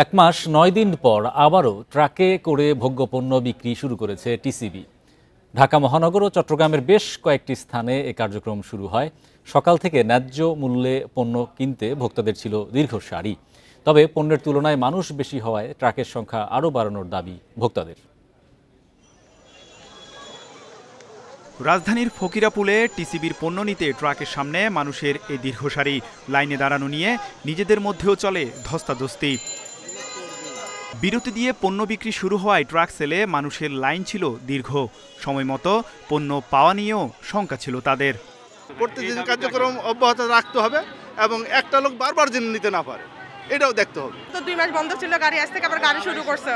এক মাস ৯ দিন পর আবারও ট্রাকে করে ভোগ্যপণ্য বিক্রি শুরু করেছে টিসিবি। ঢাকা মহানগর ও চট্টগ্রামের বেশ কয়েকটি স্থানে এ কার্যক্রম শুরু হয়। সকাল থেকে ন্যায্য মূল্যে পণ্য কিনতে ভোক্তাদের ছিল দীর্ঘ সারি। তবে পণ্যের তুলনায় মানুষ বেশি হওয়ায় ট্রাকের সংখ্যা আরও বাড়ানোর দাবি ভোক্তাদের। রাজধানীর ফকিরাপুলে টিসিবির পণ্য নিতে ট্রাকের সামনে মানুষের এই দীর্ঘ সারি। লাইনে দাঁড়ানো নিয়ে নিজেদের মধ্যেও চলে ধস্তাধস্তি। বিরতি দিয়ে পণ্য বিক্রি শুরু হওয়ায় ট্রাক সেলে মানুষের লাইন ছিল দীর্ঘ। সময় মতো পণ্য পাওয়া নিয়েও শঙ্কা ছিল তাদের। প্রতিদিন কার্যক্রম অব্যাহত রাখতে হবে এবং একটা লোক বারবার যেন নিতে না পারে, এটাও দেখতে হবে। তো 2 মাস বন্ধ ছিল, গাড়ি আজ থেকে আবার গাড়ি শুরু করছে।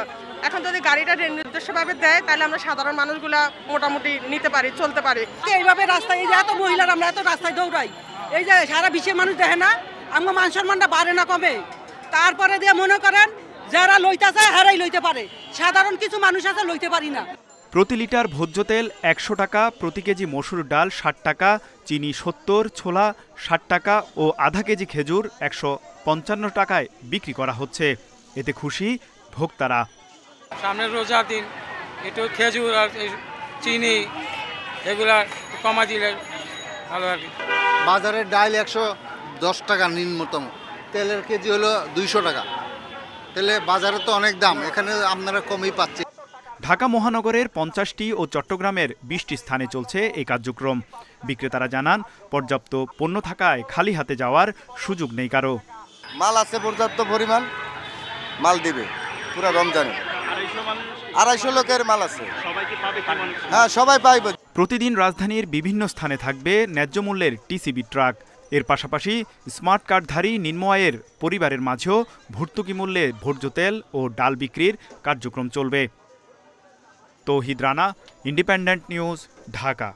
এখন যদি গাড়িটা নির্দিষ্টভাবে দেয় তাহলে আমরা সাধারণ মানুষগুলা মোটামুটি নিতে পারি, চলতে পারি। এইভাবে রাস্তায় এই যে এত মহিলারা আমরা এত রাস্তায় দৌড়াই, এই যে সারা বিশ্বের মানুষ দেখে না আমার মান সম্মানটা বাড়ে না কমে। তারপরে দিয়ে মনে করেন যারা লইতেছে হারাই লইতে পারে, সাধারণ কিছু মানুষ আছে লইতে পারি না। প্রতি লিটার ভোজ্য তেল 100 টাকা, প্রতি কেজি মসুর ডাল 60 টাকা, চিনি 70, ছোলা 60 টাকা ও আধা কেজি খেজুর 155 টাকায় বিক্রি করা হচ্ছে। এতে খুশি ভোক্তারা। সামনের রোজার দিন একটু খেজুর আর চিনি এগুলা কমা দিলে ভালো আর কি। বাজারের ডাল 110 টাকা নিম্নতম, তেলের কেজি হলো 200 টাকা। তেলে বাজারে তো অনেক দাম, এখানে আপনারা কমই পাচ্ছেন। ঢাকা মহানগরের 50টি ও চট্টগ্রামের 20টি স্থানে চলছে এই কার্যক্রম। বিক্রেতারা জানান, পর্যাপ্ত পণ্য থাকায় খালি হাতে যাওয়ার সুযোগ নেই কারো। মাল আছে পর্যাপ্ত পরিমাণ, মাল দিবে পুরো রমজানে। 250 লোকের মাল আছে, হ্যাঁ সবাই পাইবে। প্রতিদিন রাজধানীর বিভিন্ন স্থানে থাকবে ন্যায্য মূল্যের টিসিবি ট্রাক। এর পাশাপাশি স্মার্ট কার্ডধারী নিম্ন আয়ের পরিবারের মাঝেও ভর্তুকি মূল্যে ভোজ্য তেল ও ডাল বিক্রির কার্যক্রম চলবে। তৌহিদ রানা, ইন্ডিপেন্ডেন্ট নিউজ, ঢাকা।